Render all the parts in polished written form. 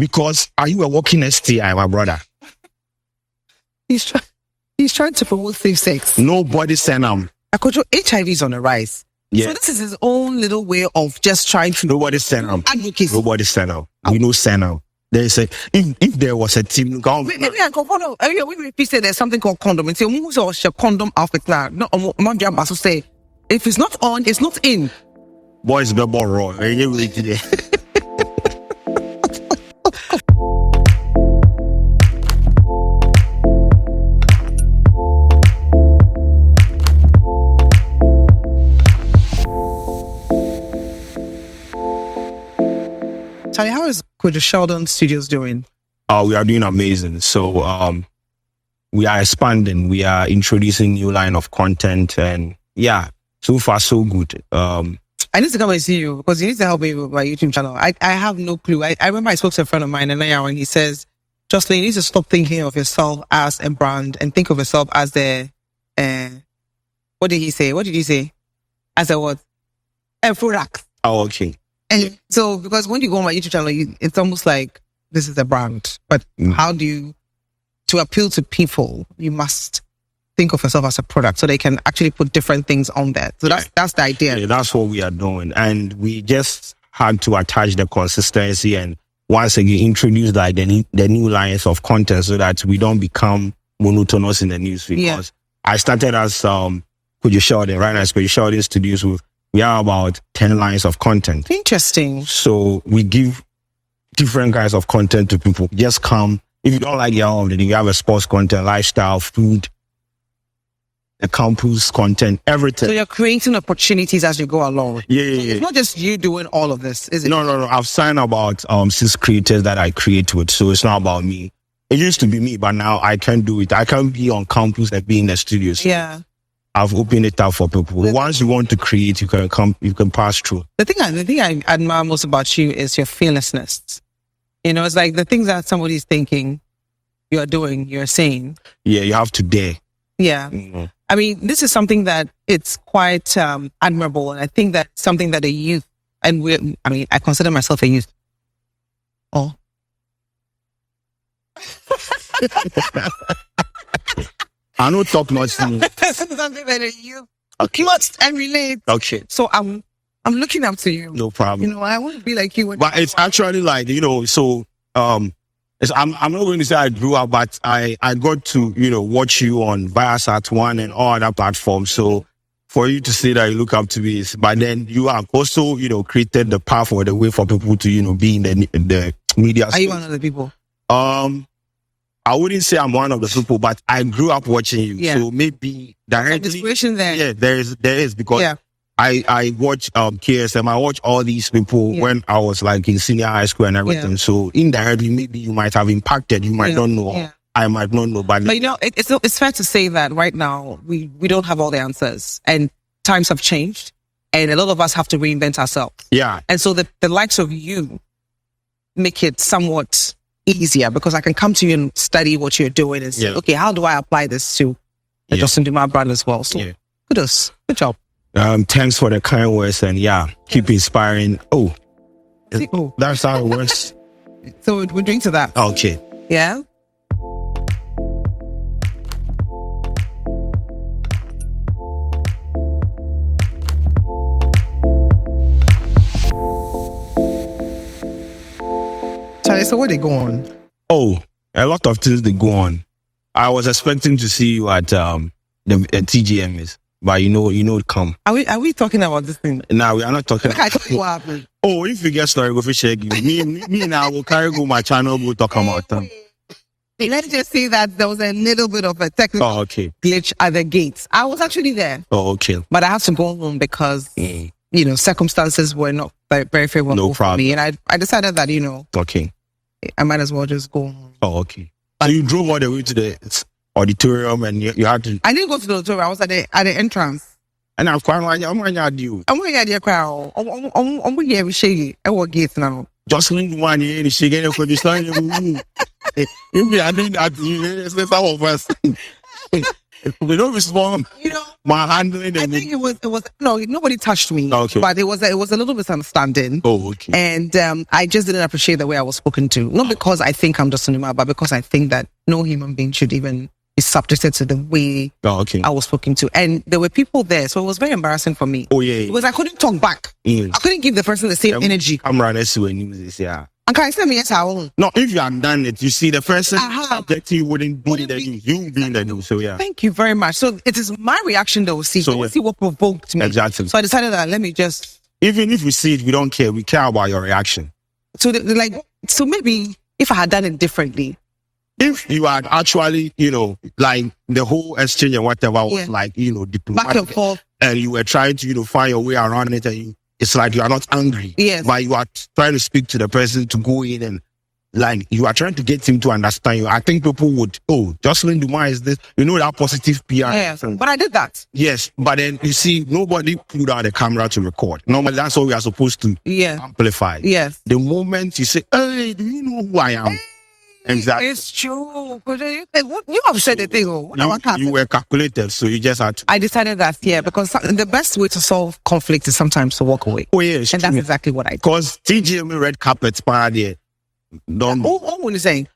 Because are you a walking STI, my brother? He's trying to promote safe sex. Nobody send him. Akojo, HIV is on the rise. Yeah. So this is his own little way of just trying to Nobody send him. advocate. Nobody send him. We no send him. They say if there was a team, Maybe I go follow. We say there's something called condom. And say who's a condom outfit now? No, so say if it's not on, it's not in. Boys, the ball raw. Today. Charlie, how is KWADWO Sheldon Studios doing? We are doing amazing. So we are expanding. We are introducing new line of content, and yeah, so far so good. I need to come and see you because you need to help me with my YouTube channel. I have no clue. I remember I spoke to a friend of mine and he says, Joselyn, you need to stop thinking of yourself as a brand and think of yourself as the what did he say? What did he say? As a what? A product. Oh, okay. And so, because when you go on my YouTube channel, it's almost like this is a brand. But how do you, to appeal to people, you must think of yourself as a product so they can actually put different things on there. So that's the idea. Yeah, that's what we are doing. And we just had to attach the consistency and once again introduce like the new lines of content so that we don't become monotonous in the news. Because I started as KWADWO Sheldon, right now, KWADWO Sheldon Studios with we have about 10 lines of content. Interesting. So we give different kinds of content to people. Just come. If you don't like your own, then you have a sports content, lifestyle, food, the campus content, everything. So you're creating opportunities as you go along. Yeah. It's not just you doing all of this, is it? No. I've signed about 6 creators that I create with. So it's not about me. It used to be me, but now I can do it. I can be on campus and be in the studios. Yeah. I've opened it up for people. Once you want to create, you can come, you can pass through. The thing I admire most about you is your fearlessness. You know, it's like the things that somebody's thinking, you're doing, you're saying. Yeah, you have to dare. Yeah. Mm-hmm. I mean, this is something that it's quite admirable. And I think that's something that a youth, and I consider myself a youth. Oh. I don't talk much to me. Something that you must emulate. Okay. So I'm looking up to you. No problem. You know, I want to be like you. But it's actually like, you know, so I'm not going to say I grew up, but I got to, you know, watch you on Viasat One and all other platforms. So for you to say that you look up to me, but then you have also, you know, created the path or the way for people to, you know, be in the media. Are you one of the people? I wouldn't say I'm one of the people, but I grew up watching you. Yeah. So maybe directly. Inspiration there. Yeah, there is because I watch KSM. I watch all these people when I was like in senior high school and everything. Yeah. So indirectly, maybe you might have impacted. You might not know. Yeah. I might not know. But you know, it's fair to say that right now we don't have all the answers, and times have changed, and a lot of us have to reinvent ourselves. Yeah. And so the likes of you make it somewhat easier because I can come to you and study what you're doing and say, okay, how do I apply this to the Joselyn Dumas brand as well? So kudos. Good job. Thanks for the kind words and keep inspiring. Oh, that's how it works. So we're doing to that. Okay. Yeah. Charlie, so where they go on? Oh, a lot of things they go on. I was expecting to see you at the TGMs. But you know, come. Are we talking about this thing? No, we are not talking. I told you what happened. Oh, if you get story, go fish egg. Me and I will carry go my channel. We'll talk about them. Let's just say that there was a little bit of a technical glitch at the gates. I was actually there. Oh, okay. But I had to go home because you know circumstances were not very favorable for me, and I decided that I might as well just go home. Oh, okay. So you drove all the way to the auditorium and you had to. I didn't go to the auditorium. I was at the entrance. And I'm quite like I'm going to do. I'm going to get crowd. I'm going to get shaggy. I will get now. Joselyn one year, she get a condition. If you are doing that, it's some of us. We don't respond. My handling. I think it was no, nobody touched me. Okay. But it was a little misunderstanding. Oh, okay. And I just didn't appreciate the way I was spoken to. Not because I think I'm Joselyn Dumas, but because I think that no human being should even be subjected to the way I was spoken to. And there were people there, so it was very embarrassing for me. Oh yeah. Because I couldn't talk back. I couldn't give the person the same energy. Camera next to news, yeah. And can I say me yes, I won't. No, if you had done it, you see the person subjective wouldn't be the news. You be in the news. So yeah. Thank you very much. So it is my reaction that we'll see. So we'll see what provoked me. Exactly. So I decided that let me just. Even if we see it, we don't care. We care about your reaction. So so maybe if I had done it differently. If you had actually, like the whole exchange and whatever was like, diplomatic, back and forth, and you were trying to, find your way around it, and it's like you are not angry. Yes. But you are trying to speak to the person to go in and like you are trying to get him to understand you. I think people would, Joselyn Dumas is this, that positive PR. Yes, but I did that. Yes, but then you see, nobody pulled out the camera to record. Normally, that's what we are supposed to amplify. Yes. The moment you say, hey, do you know who I am? Exactly. It's true. You have said the thing. You were calculated, so you just had to. I decided that, because the best way to solve conflict is sometimes to walk away. Oh, yes. And that's exactly what I did. Because TGM red carpet party. What were you saying?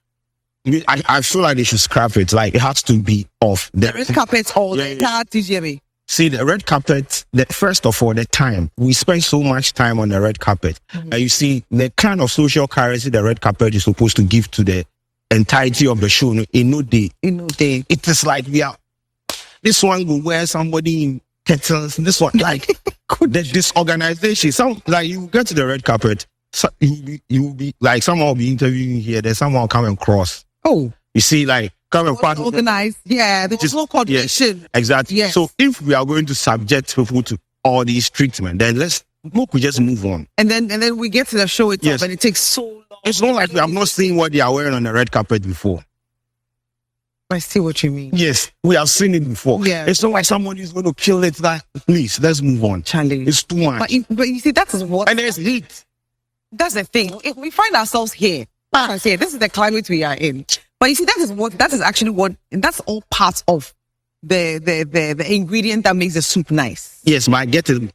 I feel like they should scrap it. Like, it has to be off. The red carpet or the TGM? See, the red carpet, first of all, the time. We spend so much time on the red carpet. And you see, the kind of social currency the red carpet is supposed to give to the entirety of the show in no day. It is like this one will wear somebody in kettles, this one like the disorganization. Some like you get to the red carpet, so you will be like someone will be interviewing here, then someone will come and cross. Oh, you see, like come and part organized. Yeah, there's no coordination. Yes, exactly. Yes. So if we are going to subject people to all these treatment, then we just move on. And then we get to the show itself, and it takes so long. It's not like we have not seen what they are wearing on the red carpet before. I see what you mean. Yes, we have seen it before. Yeah. It's not like someone is going to kill it. Like, please, let's move on. Charlie. It's too much. But you see, that is what. And there's heat. That's the thing. If we find ourselves here, this is the climate we are in. But you see, that's all part of the ingredient that makes the soup nice. Yes, but I get it.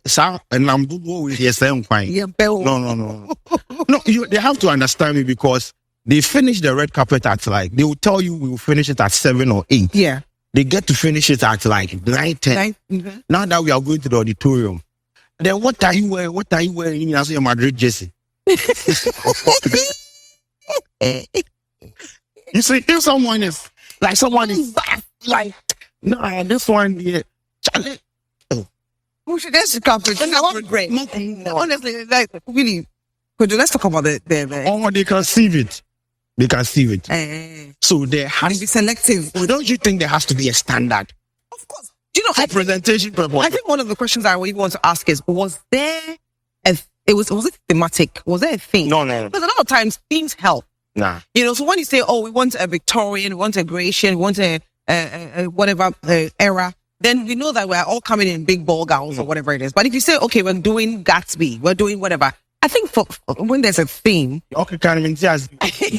And I'm good with saying fine. Yeah, Bill. No. They have to understand me because they finish the red carpet at they will tell you we will finish it at 7 or 8. Yeah. They get to finish it at 9, 10. Now that we are going to the auditorium, then what are you wearing? What are you wearing? You say Madrid jersey. You see, if someone is like, nah, this one here, Charlie. That's the carpet. Honestly, really. Let's talk about the they can see it. They can see it. So there has to be selective. Well, don't you think there has to be a standard? Of course. Do you know for presentation purpose? I think one of the questions I really want to ask is: was it thematic? Was there a theme? No. Because a lot of times themes help. Nah. So when you say, we want a Victorian, we want a Grecian, we want a whatever era, then we know that we're all coming in big ball gowns or whatever it is. But if you say, okay, we're doing Gatsby, we're doing whatever. I think for when there's a theme. Okay, can I just okay, we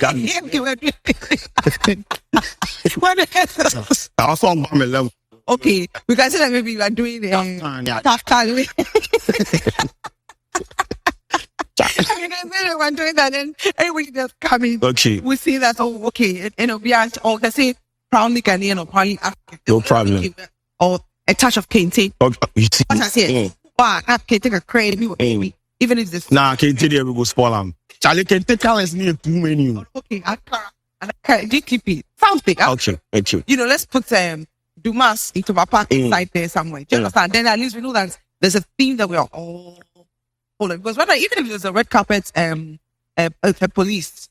can say that maybe you are doing tough time. We're doing that, and everybody just coming. Okay, we see that. Oh, okay, we are all they say proudly Ghanaian or proudly African. No problem. Or a touch of kente. You see, what I say? Wow, I can take a credit. Even if this. Nah, kente there we go spoil them. Charlie kente talents need too many. Okay, DTP something. Okay. Let's put Dumas into my park inside there somewhere. Do you understand? Then at least we know that there's a theme that we are all following. Because even if there's a red carpet, a police,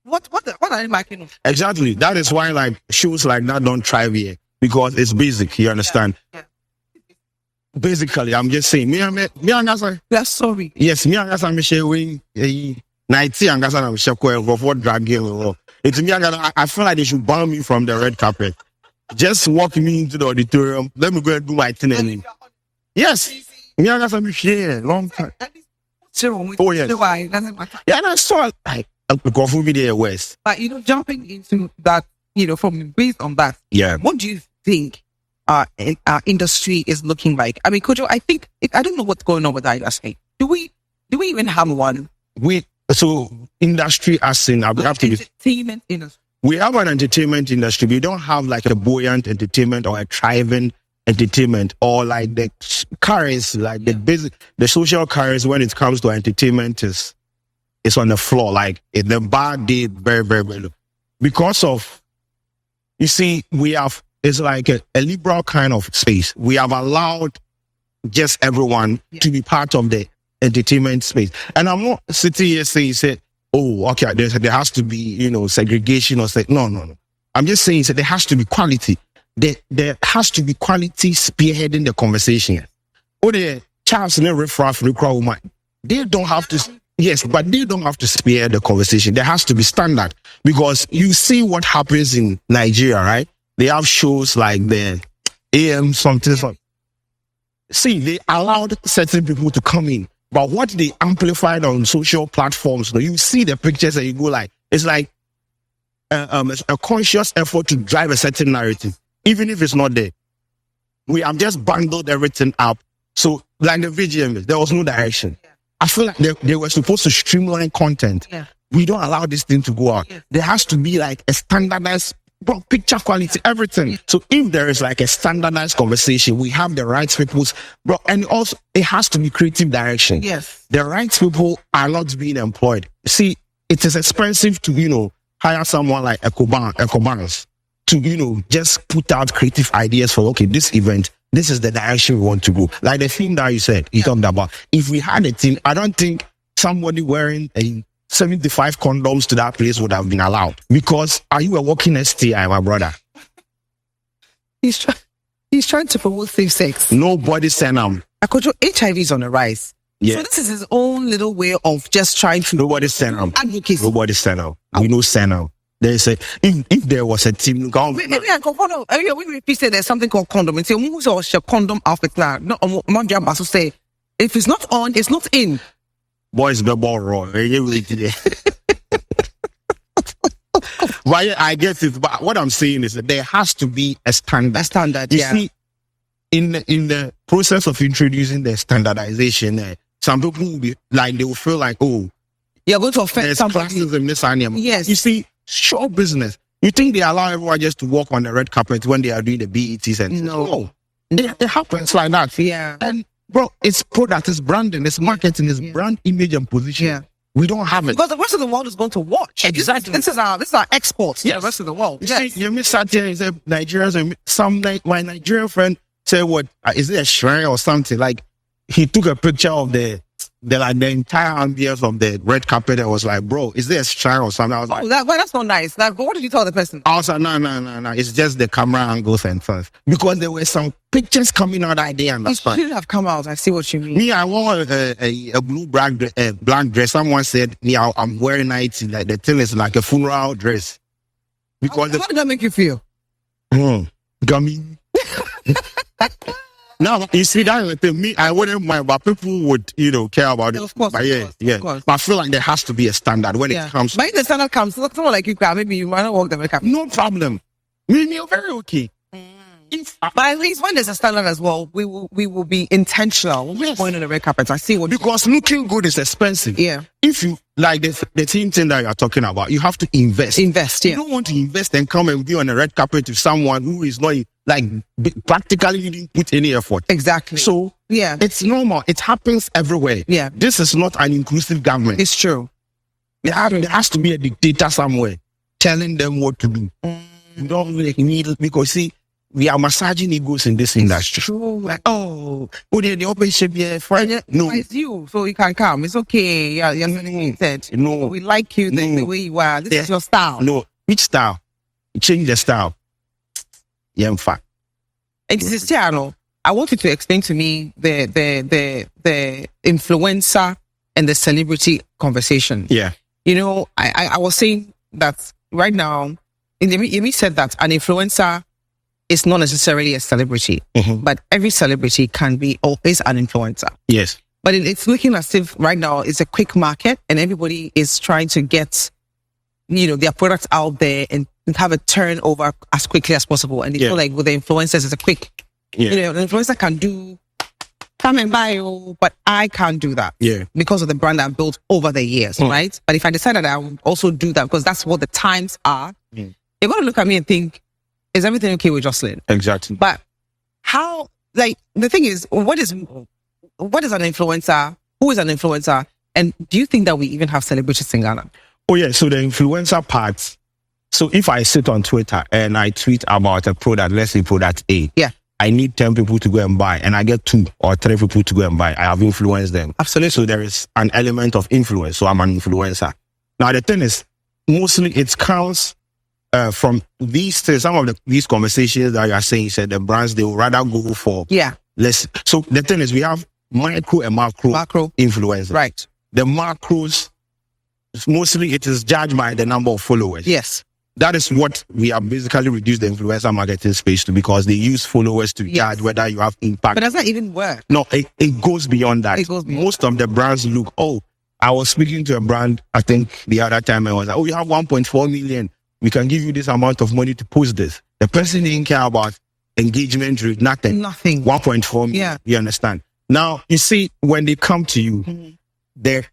what are they making of? Exactly. That is why shows like that don't thrive here because it's basic. You understand? Yeah. Basically, I'm just saying. Me and that's sorry. Yes, me and I'm sharing 90 and I'm sharing what drag game. It's me. I feel like they should ban me from the red carpet. Just walk me into the auditorium. Let me go and do my thing. Yes, me and I'm sharing long time. Oh yes. Yeah, and I saw go for me there west. But jumping into that, from based on that. Yeah. What do you think our industry is looking like? I mean, Kojo, I don't know what's going on with that industry. Do we even have one? So industry as in, entertainment industry. We have an entertainment industry. We don't have like a buoyant entertainment or a thriving entertainment, or like the careers, like the social careers when it comes to entertainment is on the floor. Like the bar did very, very, very low. Because of, you see, it's like a liberal kind of space. We have allowed just everyone to be part of the entertainment space. And I'm not sitting here saying, oh, okay, there has to be, segregation or no. I'm just saying that there has to be quality. There has to be quality spearheading the conversation. Oh, the Charles and riffraff, woman, they don't have to, yes, but they don't have to spearhead the conversation. There has to be standard, because you see what happens in Nigeria, right? They have shows like the AM something. See, they allowed certain people to come in. But what they amplified on social platforms, you see the pictures and you go like, it's like a conscious effort to drive a certain narrative, even if it's not there. We have just bundled everything up. So like the VGM, there was no direction. Yeah. I feel like they were supposed to streamline content. Yeah. We don't allow this thing to go out. Yeah. There has to be like a standardized picture quality, everything. So if there is like a standardized conversation, we have the right people, and also it has to be creative direction. Yes. The right people are not being employed. See, it is expensive to, hire someone like Ecobanks to, just put out creative ideas for, okay, this event, this is the direction we want to go. Like the theme that you talked about. If we had a team, I don't think somebody wearing a 75 condoms to that place would have been allowed. Because are you a walking STI, my brother? He's trying to promote safe sex. Nobody send him. HIV is on the rise. Yeah. So this is his own little way of just trying to. Nobody send him. Advocacy. Nobody send him. We know send him. They say if there was a team, maybe I go condom. We say there's something called condom. And say who's a condom outfit now? No, so say if it's not on, it's not in. Boys, the ball wrong. But I guess it's. But what I'm saying is that there has to be a standard. A standard. You see, in the process of introducing the standardization, some people will be like, they will feel like, oh, you're going to offend somebody. Yes. You see, show business. You think they allow everyone just to walk on the red carpet when they are doing the BETs and no, it happens like that. Yeah. And bro, it's product, it's branding, it's marketing, it's brand image and position. Yeah. We don't have it. Because the rest of the world is going to watch. Exactly. This is our exports. Yes. To the rest of the world. Yes. You miss out here, say Nigerians, my Nigerian friend said, what, is it a shrine or something? Like, he took a picture of the entire ambience of the red carpet and was like, bro, is there a shrine or something? I was like, that's not nice. Like, what did you tell the person? I was like, no. It's just the camera angles and stuff. Because there were some pictures coming out that day and that's fine. It should have come out. I see what you mean. Me, I wore a blue black dress. Someone said, yeah, I'm wearing it. Like, the thing is like a funeral dress. Because how did that make you feel? Gummy. Now, you see, that me, I wouldn't mind, but people would, care about it. Of course, but of course. But I feel like there has to be a standard when it comes. But if the standard comes, someone like you, maybe you might not walk the red carpet. No problem. You're very okay. But at least when there's a standard as well, we will be intentional. Yes. Going on the red carpet. I see what. Because looking good is expensive. Yeah. If you like the team thing that you're talking about, you have to invest. Invest. Yeah. You don't want to invest and come and be on the red carpet with someone who is not like practically didn't put any effort. Exactly. So yeah, it's normal. It happens everywhere. Yeah. This is not an inclusive government. It's true. There has to be a dictator somewhere telling them what to do. You don't really need, because see, we are massaging egos in this industry. True. Like, the open should be a friend. No. It's you, so you can come. It's okay. Yeah, you're said. No. We like you the way you are. This is your style. No. Which style? You change the style. Yeah, in fact. And this is channel. I want you to explain to me the influencer and the celebrity conversation. Yeah. I was saying that right now, Yemi said that an influencer is not necessarily a celebrity, but every celebrity can be always an influencer. Yes. But it's looking as if right now it's a quick market and everybody is trying to get their products out there and have a turnover as quickly as possible. And they feel like with the influencers, it's a quick, an influencer can do come and buy you, but I can't do that. Yeah. Because of the brand I've built over the years, right? But if I decided I would also do that because that's what the times are, they're going to look at me and think, is everything okay with Joselyn? Exactly. But how, like, the thing is, what is an influencer? Who is an influencer? And do you think that we even have celebrities in Ghana? Oh, yeah. So the influencer part. So if I sit on Twitter and I tweet about a product, let's say product A. Yeah. I need 10 people to go and buy, and I get 2 or 3 people to go and buy. I have influenced them. Absolutely. So there is an element of influence. So I'm an influencer. Now, the thing is, mostly it comes from these things. Some of these conversations that you are saying, said the brands, they will rather go for less. So the thing is, we have micro and macro influencers. Right. The macros, mostly it is judged by the number of followers. Yes. That is what we have basically reduced the influencer marketing space to, because they use followers to judge whether you have impact. But does that even work? No, it goes beyond that. Most of the brands look, I was speaking to a brand, I think the other time, I was like, you have 1.4 million. We can give you this amount of money to post this. The person didn't care about engagement rate, nothing. 1.4 million. Yeah. You understand? Now, you see, when they come to you, there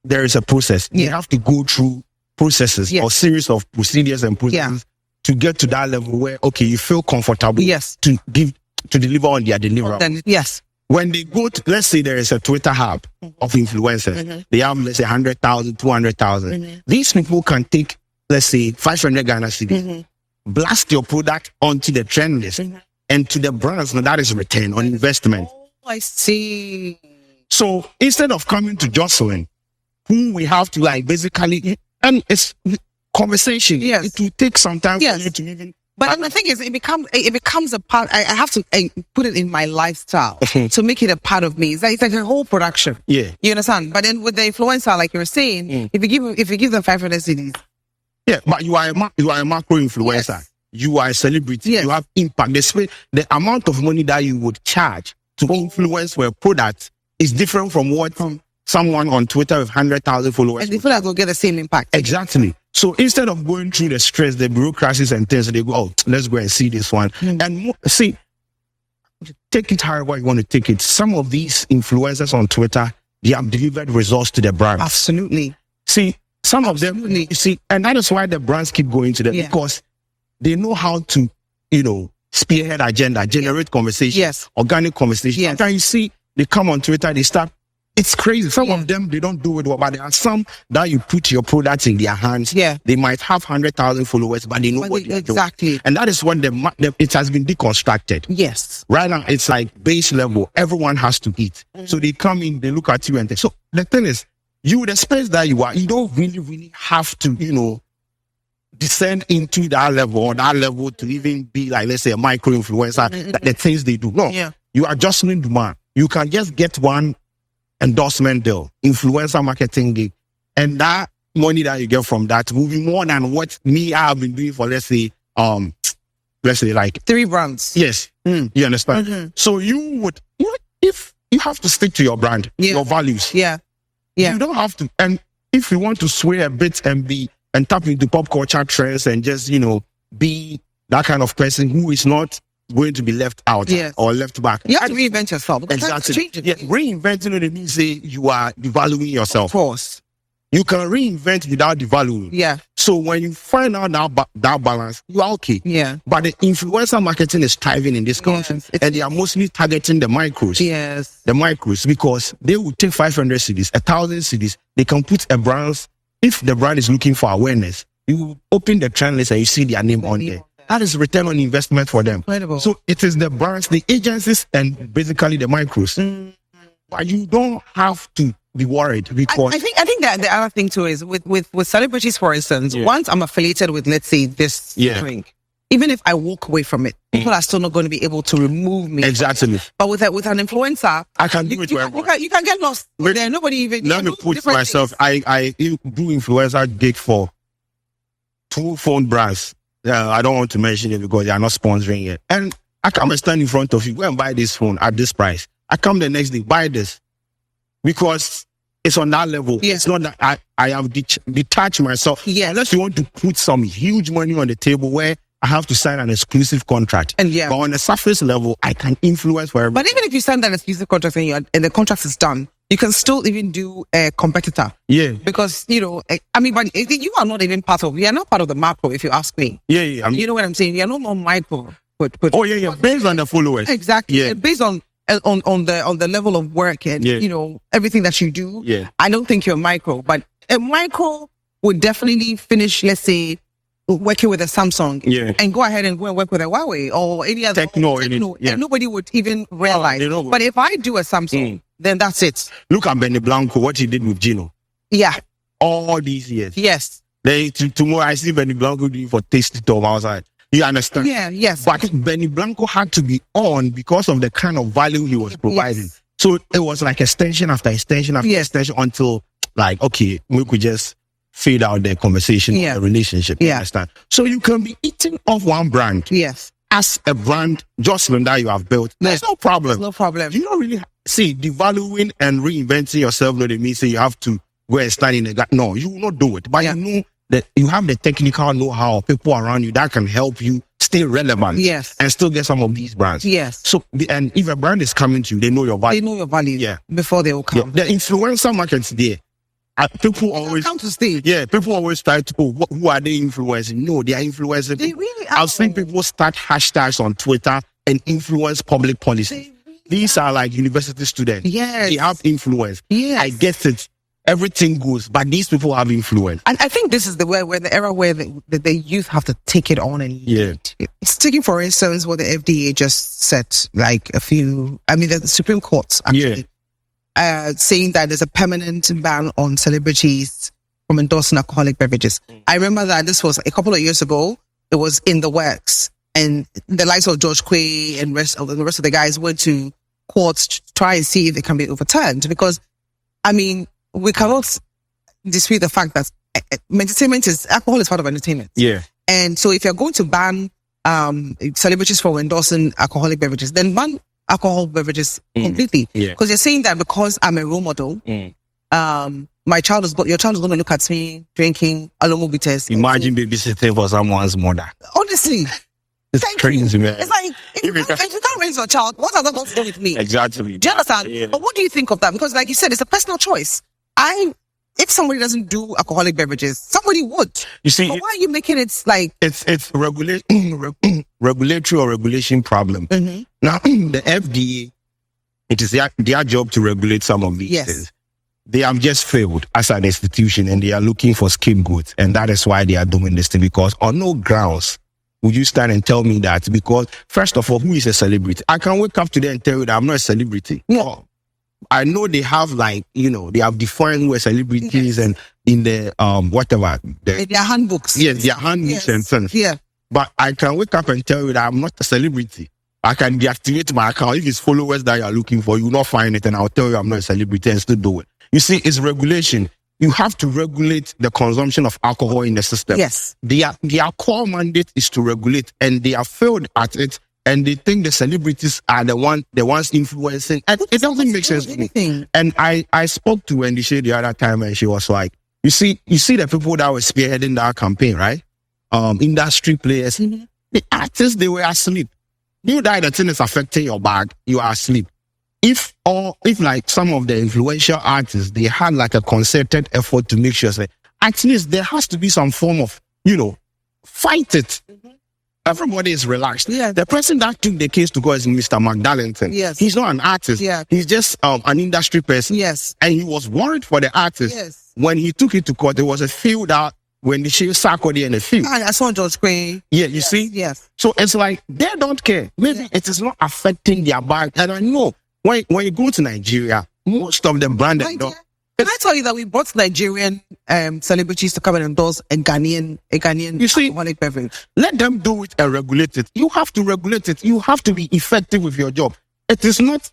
is a process. You have to go through processes or series of procedures and processes to get to that level where, you feel comfortable to deliver on their deliverable. When they go to, let's say there is a Twitter hub of influencers, they have, let's say, 100,000, 200,000. These people can take, let's say, 500 Ghana cedis, blast your product onto the trend list, and to the brands, now that is return on investment. Oh, I see. So instead of coming to Joselyn, who we have to basically, and it's conversation. Yes. It will take some time for you to even. But the thing is, it becomes a part. I have to put it in my lifestyle to make it a part of me. It's like a whole production. Yeah, you understand. But then with the influencer, like you were saying, if you give them 500 CDs, but you are a macro influencer. Yes. You are a celebrity. Yes. You have impact. The amount of money that you would charge to influence for a product is different from what someone on Twitter with 100,000 followers. And they feel like they'll get the same impact. Exactly. So instead of going through the stress, the bureaucracies and things, they go, let's go and see this one. And see, take it however you want to take it. Some of these influencers on Twitter, they have delivered results to the brands. Absolutely. See, some of them, you see, and that is why the brands keep going to them, because they know how to, spearhead agenda, generate conversation, organic conversation. Sometimes you see, they come on Twitter, they start. It's crazy. Some of them, they don't do it well, but there are some that you put your products in their hands. Yeah. They might have 100,000 followers, but they know what they're doing. And that is what it has been deconstructed. Yes. Right now, it's like base level. Everyone has to eat. So they come in, they look at you and so the thing is, you, the space that you are, you don't really have to, descend into that level or that level to even be like, let's say, a micro influencer, the things they do. No. Yeah. You are Joselyn Dumas. You can just get one endorsement deal, influencer marketing gig, and that money that you get from that will be more than what I have been doing for, let's say like 3 brands. Yes. You understand? So you would, if you have to stick to your brand, your values. Yeah. You don't have to, and if you want to sway a bit and tap into pop culture trends and just, be that kind of person who is not going to be left out or left back. You have to reinvent yourself. Exactly. Reinventing it means you are devaluing yourself. Of course. You can reinvent without devaluing. Yeah. So when you find out that balance, you are okay. Yeah. But the influencer marketing is thriving in this country. And they are mostly targeting the micros. Yes. The micros, because they will take 500 cities, 1,000 cities. They can put a brand. If the brand is looking for awareness, you open the trend list and you see their name on there. That is return on investment for them. Incredible. So it is the brands, the agencies, and basically the micros. But you don't have to be worried, because I think that the other thing too is with celebrities, for instance, once I'm affiliated with, let's say, this drink, even if I walk away from it, people are still not going to be able to remove me. Exactly. But with an influencer, I can do it wherever. You can get lost. There, nobody even. Let me put myself. I do influencer gig for 2 phone brands. I don't want to mention it because they are not sponsoring it. And I come and stand in front of you, go and buy this phone at this price. I come the next day, buy this. Because it's on that level. Yeah. It's not that I have detached myself. Yeah. Unless you want to put some huge money on the table where I have to sign an exclusive contract. And yeah. But on the surface level, I can influence wherever. But even if you sign that exclusive contract and the contract is done, you can still even do a competitor. Yeah. Because, you know, I mean, but you are not even you are not part of the macro, if you ask me. Yeah, yeah. You know what I'm saying? You're no more micro. Oh, yeah, yeah. Based on the followers. Exactly. Yeah. Based on the level of work and, Yeah. you know, everything that you do. Yeah. I don't think you're micro, but a micro would definitely finish, let's say, working with a Samsung, Yeah. and go ahead and go and work with a Huawei or any other Techno, yeah. And nobody would even realize. But if I do a Samsung, then that's it. Look at Benny Blanco, what he did with Gino. Yeah. All these years. Yes. Tomorrow I see Benny Blanco doing for Tasty Tom outside. You understand? Yeah, yes. But Benny Blanco had to be on because of the kind of value he was providing. Yes. So it was like extension after extension after extension until, like, okay, we could just fade out the conversation, the relationship. You understand? So you can be eating off one brand. Yes. As a brand, Joselyn, that you have built. There's no problem. There's no problem. You don't really see devaluing and reinventing yourself. No, they mean say you have to go and stand in the gap. No, you will not do it. But you know that you have the technical know-how, people around you that can help you stay relevant. Yes. And still get some of these brands. Yes. So, and if a brand is coming to you, they know your value. They know your value. Yeah. Before they will come. Yeah. The influencer market's there. People always come to stay. Yeah, people always try to, who are they influencing? No, they are influencing. They really are. I've seen people start hashtags on Twitter and influence public policy. These are like university students. Yes. They have influence. Yes. I get it. Everything goes, but these people have influence. And I think this is where the era where the youth have to take it on and lead. It's taking, for instance, what the FDA just said, like the Supreme Court actually. Saying that there's a permanent ban on celebrities from endorsing alcoholic beverages. I remember that this was a couple of years ago. It was in the works, and the likes of George Quay and the rest of the guys went to courts to try and see if it can be overturned. Because, I mean, we cannot dispute the fact that alcohol is part of entertainment. Yeah. And so if you're going to ban celebrities from endorsing alcoholic beverages, then ban alcohol beverages completely. Yeah. Because you're saying that because I'm a role model, your child is going to look at me drinking Alomo bitters. Imagine babysitting for someone's mother. Honestly. It's crazy, man. It's like, if you can't raise your child, what has that got to do with me? Exactly. Do you understand? Yeah. But what do you think of that? Because like you said, it's a personal choice. If somebody doesn't do alcoholic beverages, somebody would. You see, but why are you making it like it's regulatory or regulation problem? Mm-hmm. Now the FDA, it is their job to regulate some of these things. They have just failed as an institution, and they are looking for scapegoats, and that is why they are doing this thing. Because on no grounds would you stand and tell me that? Because first of all, who is a celebrity? I can wake up today and tell you that I'm not a celebrity. Yeah. I know they have they have defined who are celebrities and in the whatever their handbooks. Yes, their handbooks and things. Yeah. But I can wake up and tell you that I'm not a celebrity. I can deactivate my account. If it's followers that you're looking for, you will not find it, and I'll tell you I'm not a celebrity and still do it. You see, it's regulation. You have to regulate the consumption of alcohol in the system. Yes. Their core mandate is to regulate, and they have failed at it. And they think the celebrities are the ones influencing. It doesn't make sense to me. And I spoke to Wendy the other time, and she was like, you see the people that were spearheading that campaign, right? Industry players, the artists, they were asleep. You that the thing is affecting your bag, you are asleep. If like some of the influential artists, they had like a concerted effort to make sure that at least there has to be some form of, fight it. Everybody is relaxed. Yeah. The person that took the case to court is Mr. McDarlington. Yes. He's not an artist. Yeah. He's just an industry person. Yes. And he was worried for the artist. Yes. When he took it to court, there was a field out when the shave Sarkodie in the field. And I saw George Quay. Yeah, you see? Yes. So it's like they don't care. Maybe it is not affecting their bag. And I know when you go to Nigeria, most of them branded. Can I tell you that we brought Nigerian celebrities to come and endorse a Ghanaian alcoholic beverage? Let them do it and regulate it. You have to regulate it. You have to be effective with your job. It is not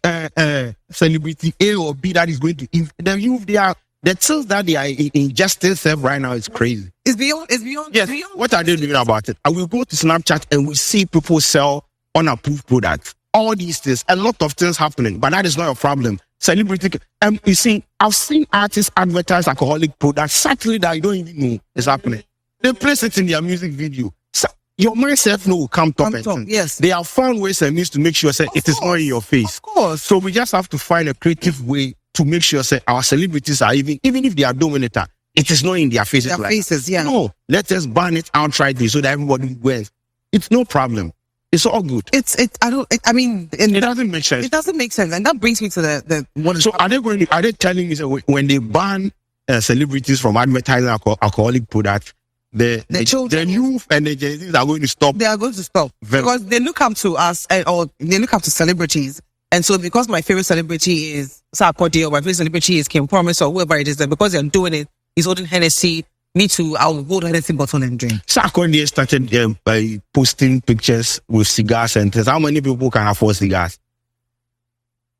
celebrity A or B that is going to the things that they are ingesting right now is crazy. It's beyond. Yes. What are they doing about it? I will go to Snapchat and we see people sell unapproved products all these things, a lot of things happening, but that is not a problem. Celebrity, you see, I've seen artists advertise alcoholic products, certainly that you don't even know is happening. They place it in their music video. So your mindset will come top. Yes. They have found ways and means to make sure say, it is not in your face. Of course. So we just have to find a creative way to make sure say, our celebrities are even if they are doing it is not in their faces. Their faces, yeah. No, let us ban it outrightly so that everybody wears. It's no problem. It's all good. It doesn't make sense. It doesn't make sense. And that brings me to the what is. So are they telling me that when they ban celebrities from advertising alcoholic products, the youth and the Gen Zs are going to stop? They are going to stop because they look up to us or they look up to celebrities. And so because my favorite celebrity is Sarkodie or my favorite celebrity is Kim Promise or whoever it is, that because they're doing it, he's holding Hennessy. Me too, I'll go to Hennessy bottle and drink. Sarkodie started by posting pictures with cigars and things. How many people can afford cigars?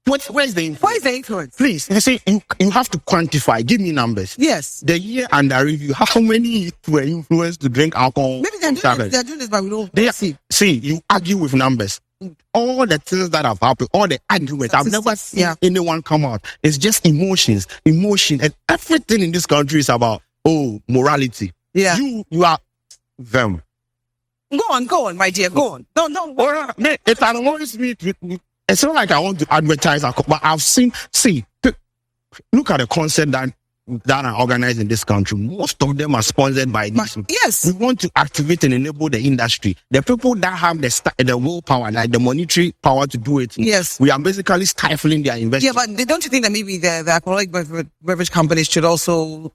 Where's the influence? Why is the influence? Please, you see, you have to quantify. Give me numbers. Yes. The year under review, how many were influenced to drink alcohol? Maybe they're doing this, but we don't see. You argue with numbers. All the things that have happened, all the arguments, I've never seen anyone come out. It's just emotion, and everything in this country is about morality. Yeah, you are them. Go on, my dear. Go on. No. It annoys me. It's not like I want to advertise, but I've seen. Look at the concert that are organized in this country. Most of them are sponsored by this. Yes. We want to activate and enable the industry. The people that have the willpower, like the monetary power to do it. Yes. We are basically stifling their investment. Yeah, but don't you think that maybe the alcoholic beverage companies should also,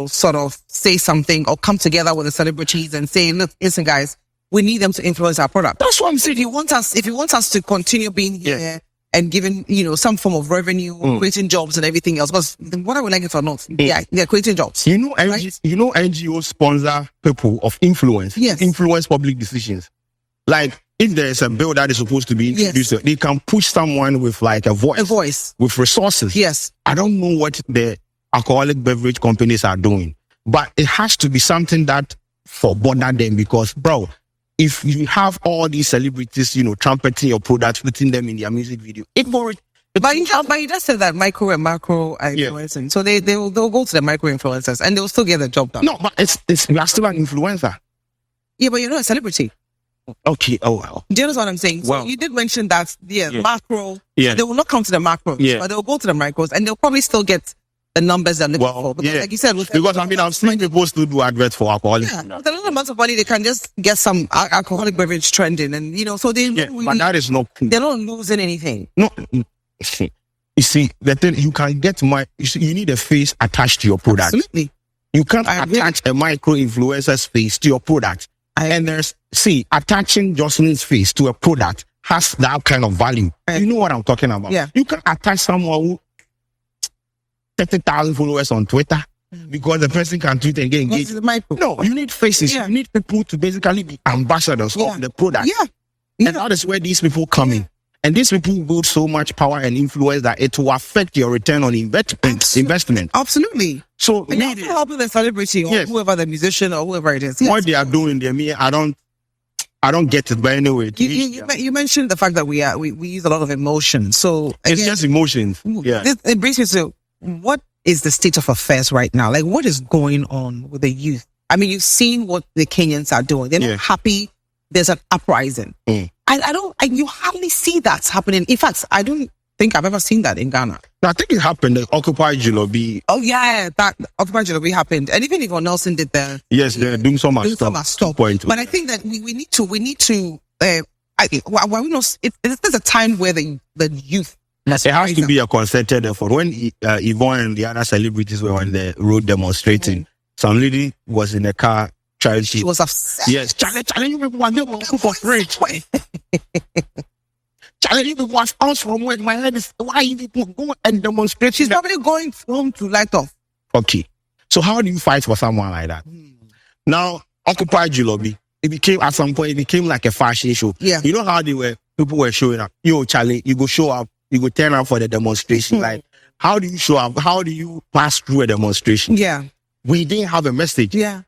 sort of say something or come together with the celebrities and say, look, listen, guys, we need them to influence our product. That's what I'm saying. If you want us to continue being here and giving, some form of revenue, creating jobs and everything else, because whether we like it or not, they're creating jobs. NGOs sponsor people of influence, influence public decisions. Like, if there is a bill that is supposed to be introduced, they can push someone with like a voice, with resources. Yes. I don't know what the alcoholic beverage companies are doing, but it has to be something that for bother them, because, bro, if you have all these celebrities, trumpeting your products, putting them in their music video, but you just said that micro and macro are influencing. So they'll go to the micro influencers and they'll still get the job done. No, but you are still an influencer. Yeah, but you're not a celebrity. Okay. Oh, well. Do you understand what I'm saying? So you did mention that, macro. Yeah. They will not come to the macros, but they'll go to the micros and they'll probably still get the numbers they're looking for. Because like you said, I've seen people still do adverts for alcohol. Yeah, with a little amount of money, they can just get some alcoholic beverage trending, and so they. But that is not. They're not losing anything. No, you see, the thing you can get you need a face attached to your product. Absolutely, you can't attach a micro influencer's face to your product. And attaching Joselyn's face to a product has that kind of value. You know what I'm talking about? Yeah, you can attach someone who 30,000 followers on Twitter because the person can tweet and get engaged. No, you need faces. You need people to basically be ambassadors of the product. And that is where these people come in. And these people build so much power and influence that it will affect your return on investment. Absolutely. So and you're helping the celebrity or whoever the musician or whoever it is. What they are doing, I don't get it. But anyway, you mentioned the fact that we use a lot of emotion. So it's just emotions. Yeah. It brings me to, what is the state of affairs right now? Like, what is going on with the youth? I mean, you've seen what the Kenyans are doing. They're not happy. There's an uprising. You hardly see that happening. In fact, I don't think I've ever seen that in Ghana. No, I think it happened. The Occupy Jilobi. Oh yeah, that Occupy Jilobi happened. And even Yvonne Nelson did the Doom Summer Stop. But I think that we need to. There's a time where the youth. It has to be a concerted effort. When Yvonne and the other celebrities were on the road demonstrating, some lady was in a car. She was upset. Yes, Charlie, you people are not for free. Charlie, you people are out from work. My head is, why you people go and demonstrate? She's probably going home to light off. Okay, so how do you fight for someone like that? Now, Occupy Jilobi, at some point, it became like a fashion show. Yeah, you know how people were showing up. Yo, Charlie, you go show up. You go turn up for the demonstration. Like, how do you show up? How do you pass through a demonstration? Yeah, we didn't have a message. Yeah.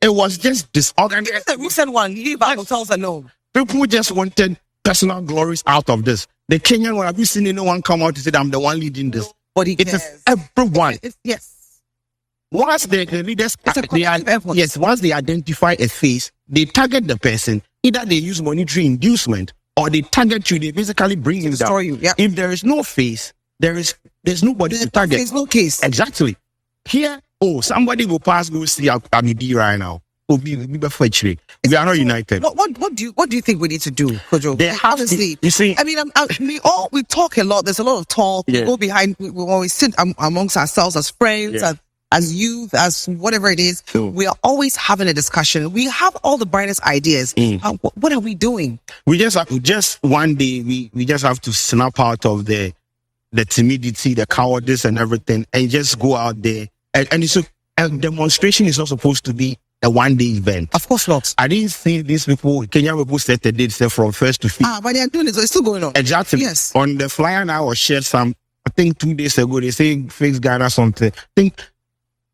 It was just disorganized. The recent one, you leave our hotels alone. People just wanted personal glories out of this. The Kenyan one, have you seen anyone come out to say that I'm the one leading this? Nobody It cares. is everyone. Yes. Once the leaders, effort. yes, once they identify a face, they target the person. Either they use monetary inducement or they target you. They basically bring him down. You. Yeah. If there is no face, there's nobody to target. There's no case. Exactly. Here, somebody will pass, go see Abidi right now. We are not united. What do you think we need to do, Kojo? They have Honestly, to, you see, I mean, we talk a lot. There's a lot of talk. Yeah. We go behind. We always sit amongst ourselves as friends, as youth, as whatever it is. Sure. We are always having a discussion. We have all the brightest ideas. What are we doing? We just one day we just have to snap out of the timidity, the cowardice, and everything, and just go out there. And so a demonstration is not supposed to be a one-day event. Of course not. I didn't see these people, Kenyan people set a date from 1st to 5th. But they are doing it, so it's still going on. Exactly. Yes. On the flyer now, was shared some, I think 2 days ago, they say fix Ghana something. I think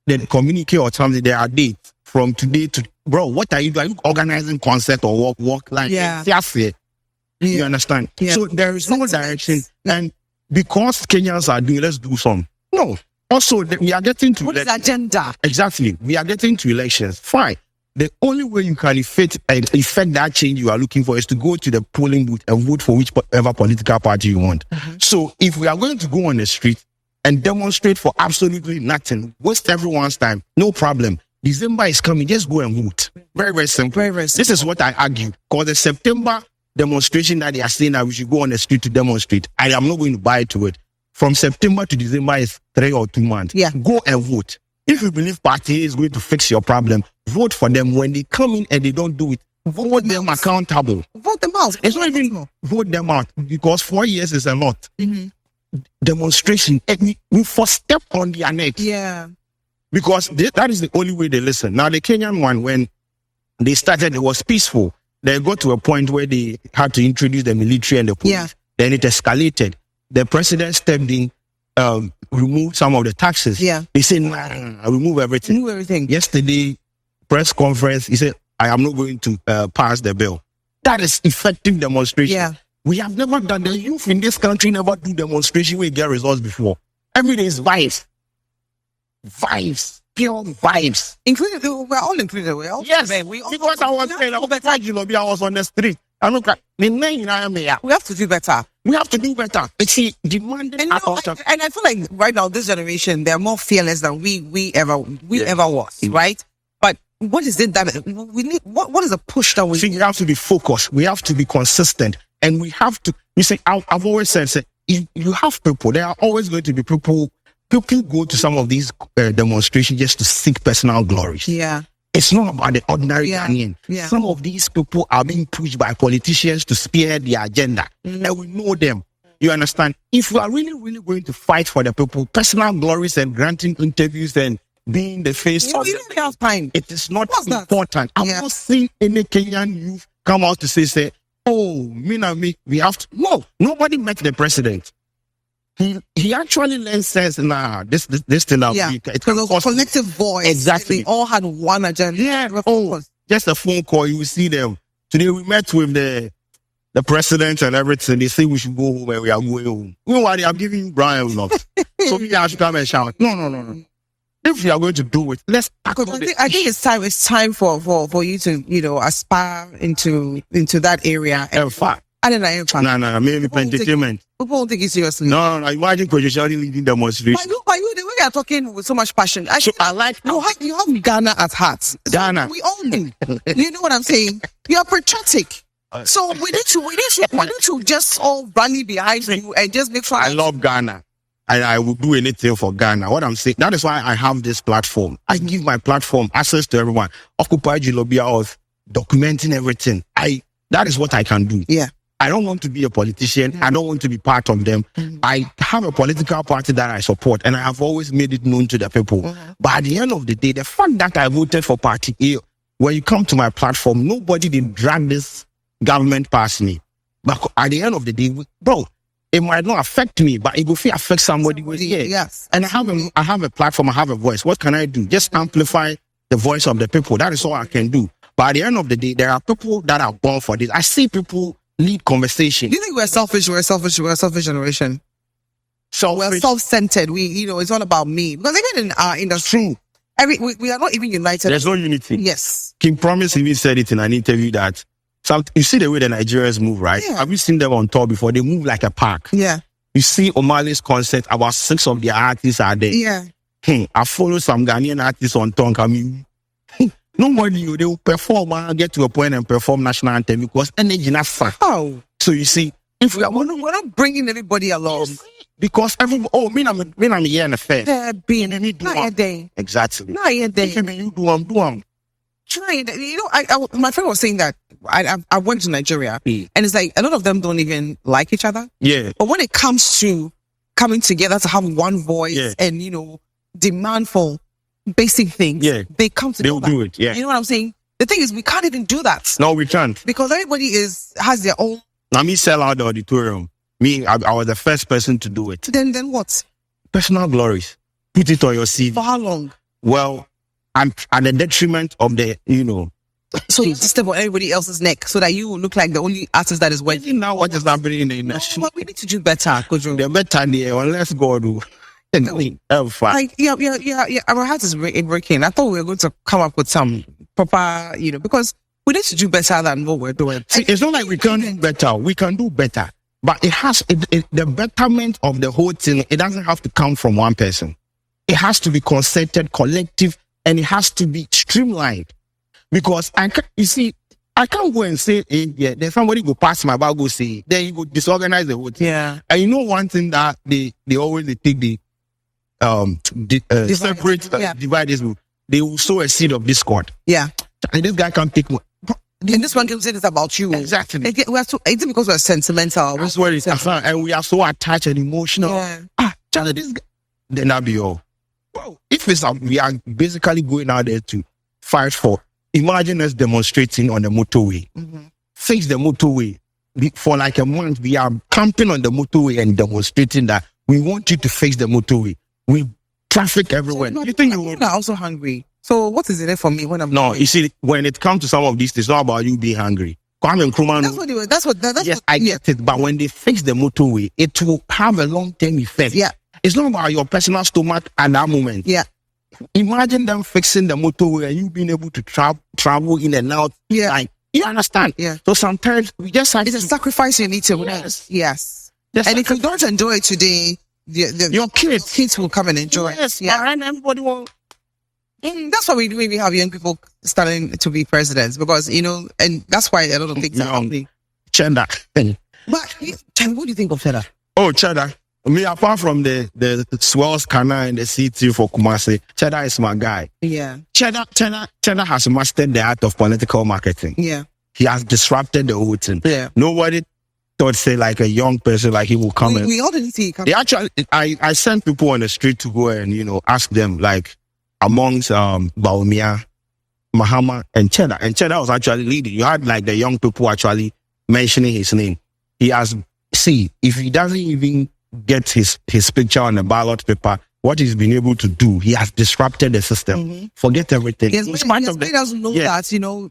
the communique or something, there are dates from today to, bro, what are you doing? Are you organizing concert or walk line? Yeah. You understand? Yeah. So there is no direction. And because Kenyans are doing, let's do some. No. Also, we are getting to... What is the agenda? Exactly. We are getting to elections. Fine. The only way you can effect that change you are looking for is to go to the polling booth and vote for whichever political party you want. So if we are going to go on the street and demonstrate for absolutely nothing, waste everyone's time, no problem. December is coming. Just go and vote. Very, very simple. Very, very simple. This is what I argue. Because the September demonstration that they are saying that we should go on the street to demonstrate, I am not going to buy to it. From September to December is 3 or 2 months. Yeah. Go and vote. If you believe party is going to fix your problem, vote for them. When they come in and they don't do it, vote them accountable. Vote them out. It's not even vote them out, because 4 years is a lot. Demonstration, we first step on their neck. Yeah. Because that is the only way they listen. Now, the Kenyan one, when they started, it was peaceful. They got to a point where they had to introduce the military and the police. Yeah. Then it escalated. The president stepped in, removed some of the taxes. Yeah. He said, nah, remove everything. Remove everything. Yesterday, press conference, he said, I am not going to pass the bill. That is effective demonstration. Yeah. We have never done, the youth in this country never do demonstration where we get results before. Every day is vibes. Vibes. Pure vibes. Including, we're all included. We're all, Yes. we all, Because I was saying, I was on the street. I look at we have to do better. we have to do better. It's see, demanding And, and I feel like right now, this generation, they're more fearless than we ever was, right? But what is it that we need? What is a push that we see, we have to be focused. We have to be consistent. And we have to, you see, I've always said, you have people, there are always going to be people go to some of these demonstrations just to seek personal glories. Yeah. It's not about the ordinary Ghanaian. Yeah. Some of these people are being pushed by politicians to spearhead their agenda. And we know them. You understand? If we are really, really going to fight for the people, personal glories and granting interviews and being the face You don't have time. it is not What's that? important. I've not seen any Kenyan youth come out to say, oh, me, we have to. No, nobody met the president. He actually then says, nah, this thing out. Yeah, because it was a collective voice. Exactly. They all had one agenda. Yeah. Oh, just a phone call. You will see them. Today we met with the president and everything. They say we should go home and we are going home. You know what? I'm giving Brian love. So we have to come and shout. No. If we are going to do it, let's tackle it. I think it's time. It's time for you to aspire into that area. In fact, I don't know. No, maybe entertainment. People won't take it seriously. No. Imagine Coach Shadi leading demonstration. But you, the way you're talking with so much passion. I like you have Ghana at heart. Ghana. We all know. You know what I'm saying? You are patriotic. So we need to just all rally behind you and just make sure. I love Ghana. I will do anything for Ghana. What I'm saying, that is why I have this platform. I give my platform access to everyone. Occupy Jilobia of documenting everything. That is what I can do. Yeah. I don't want to be a politician. I don't want to be part of them. I have a political party that I support, and I have always made it known to the people. But at the end of the day, the fact that I voted for Party A, when you come to my platform, nobody did drag this government past me. But at the end of the day, bro, it might not affect me, but it will affect somebody. Yes. And I have a platform, I have a voice. What can I do? Just amplify the voice of the people. That is all I can do. But at the end of the day, there are people that are born for this. I see people lead conversation. Do you think we're selfish? We're a selfish generation. We're self-centered. It's all about me. Because even in our industry, we are not even united. There's no unity. Yes. King Promise even said it in an interview that you see the way the Nigerians move, right? Yeah. Have you seen them on tour before? They move like a pack. Yeah. You see Omale's concert, about 6 of their artists are there. Yeah. I follow some Ghanaian artists on tour. Nobody, they will perform and get to a point and perform national anthem because energy not fun. Oh. So you see, if we're not bringing everybody along. Because I'm here in a fair. There being any day. Exactly. Not a day. You do. My friend was saying that I went to Nigeria and it's like a lot of them don't even like each other. Yeah. But when it comes to coming together to have one voice and demand for basic things, they come together. They'll do it. Yeah. You know what I'm saying? The thing is, we can't even do that. No, we can't. Because everybody has their own. Now me sell out the auditorium. I was the first person to do it. Then what? Personal glories. Put it on your CV. For how long? Well, I'm at the detriment of the, So you step on everybody else's neck so that you will look like the only artist that is working. Now what is happening in the industry? But we need to do better, Kojo. They're better there, unless God do. Our heart is breaking. I thought we were going to come up with some proper, because we need to do better than what we're doing. See, it's not like we can't do better. We can do better. But the betterment of the whole thing, it doesn't have to come from one person. It has to be concerted, collective, and it has to be streamlined. Because I can't go and say, then somebody go pass my bag, go say, then you go disorganize the whole thing. Yeah. And one thing that they always take the separate divide this. They will sow a seed of discord. Yeah. And this guy can't take one. And this one can say this about you. Exactly. It's because we're sentimental. That's what it is. And we are so attached and emotional. Yeah. Charlie, this guy. Then that'll be all. Well, if we are basically going out there to fight for, imagine us demonstrating on the motorway. Mm-hmm. Face the motorway. For like a month, we are camping on the motorway and demonstrating that we want you to face the motorway. We traffic everywhere. You think you're also hungry? So what is in it for me when I'm hungry? You see, when it comes to some of these, it's not about you being hungry. Kwame Nkrumah. Yes, I get it. But when they fix the motorway, it will have a long-term effect. Yeah. It's not about your personal stomach at that moment. Yeah. Imagine them fixing the motorway and you being able to travel in and out. Yeah. Like, you understand? Yeah. So sometimes we just have It's a sacrifice you need to make. Yes. And if you don't enjoy it today, your kids will come and enjoy it. Yes. Yeah. And everybody will. That's why we have young people starting to be presidents because, and that's why a lot of things are happening. Cheddar. But, what do you think of Cheddar? Oh, Cheddar. Apart from the swell canal and the city for Kumasi, Cheddar is my guy. Yeah. Cheddar has mastered the art of political marketing. Yeah. He has disrupted the whole thing. Yeah. Nobody thought, say, like a young person, like he will come we all didn't see it come. They actually, I sent people on the street to go and, ask them, like, amongst Baumia, Mahama, and Cheddar. And Cheddar was actually leading. You had, like, the young people actually mentioning his name. He has, if he doesn't even get his picture on the ballot paper, what he's been able to do, he has disrupted the system. Mm-hmm. Forget everything. He doesn't know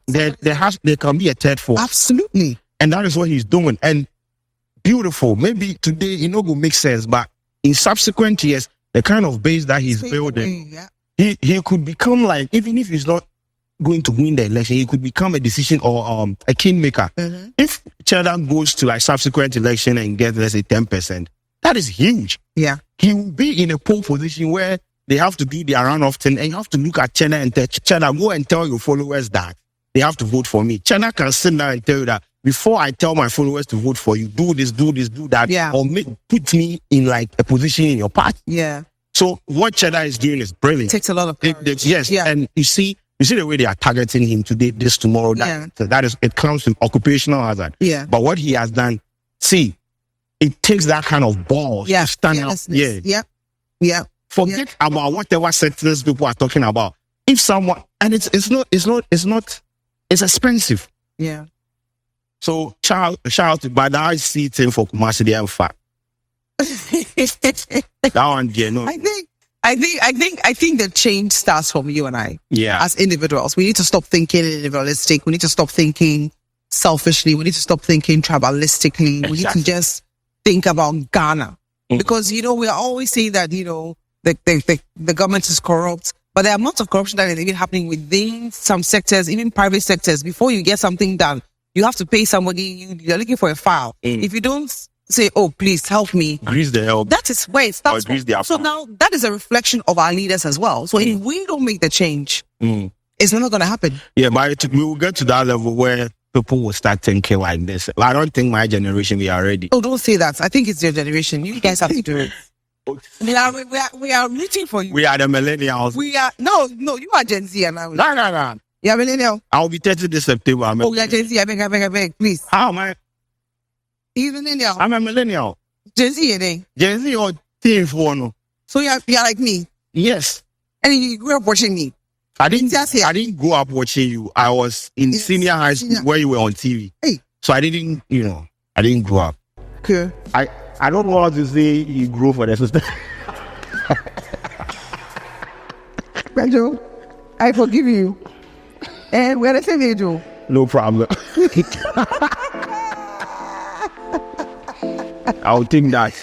that, there can be a third force. Absolutely. And that is what he's doing. And beautiful. Maybe today it not going to make sense, but in subsequent years, the kind of base that he's building, he could become like, even if he's not going to win the election, he could become a decision or a kingmaker. Mm-hmm. If Cheddar goes to like subsequent election and gets, let's say, 10%, that is huge. Yeah. He will be in a pole position where they have to do their runoff thing, and you have to look at Cheddar and tell Cheddar, go and tell your followers that they have to vote for me. Cheddar can sit down and tell you that before I tell my followers to vote for you, do this, do that, or put me in like a position in your party. Yeah. So what Cheddar is doing is brilliant. It takes a lot of courage. Yes. Yeah. And you see the way they are targeting him today, this, tomorrow. It comes from occupational hazard. Yeah. But what he has done, it takes that kind of balls to stand out. Yeah. Yeah. Forget about whatever sentence people are talking about. If someone, and it's expensive. Yeah. So shout out to, but I see it for Kumasi and fat. That one, no. I think the change starts from you and I. Yeah. As individuals, we need to stop thinking individualistic. We need to stop thinking selfishly. We need to stop thinking tribalistically. We need to just think about Ghana. Because, we are always saying that, the government is corrupt. But there are amounts of corruption that is even happening within some sectors, even private sectors. Before you get something done, you have to pay somebody. You're looking for a file. If you don't say, oh, please help me. Grease the help. That is where it starts. So now that is a reflection of our leaders as well. So if we don't make the change, it's not going to happen. Yeah, but we will get to that level where people will start thinking like this. I don't think my generation, we are ready. Oh, don't say that. I think it's your generation. You guys have to do it. We are reaching for you. We are the millennials. No, you are Gen Z now. No. You are millennial. I'll be 30 this September. Oh, you are Gen Z. I beg, please. How am I? He's millennial. I'm a millennial. Gen Z, eh? Gen Z or teen phone. So you are like me? Yes. And you grew up watching me? I didn't grow up watching you. I was in senior high school where you were on TV. Hey. So I didn't grow up. Okay. I don't know how to say you grew for the sister. Benjo, I forgive you. And we're the same age. No problem. I'll think that.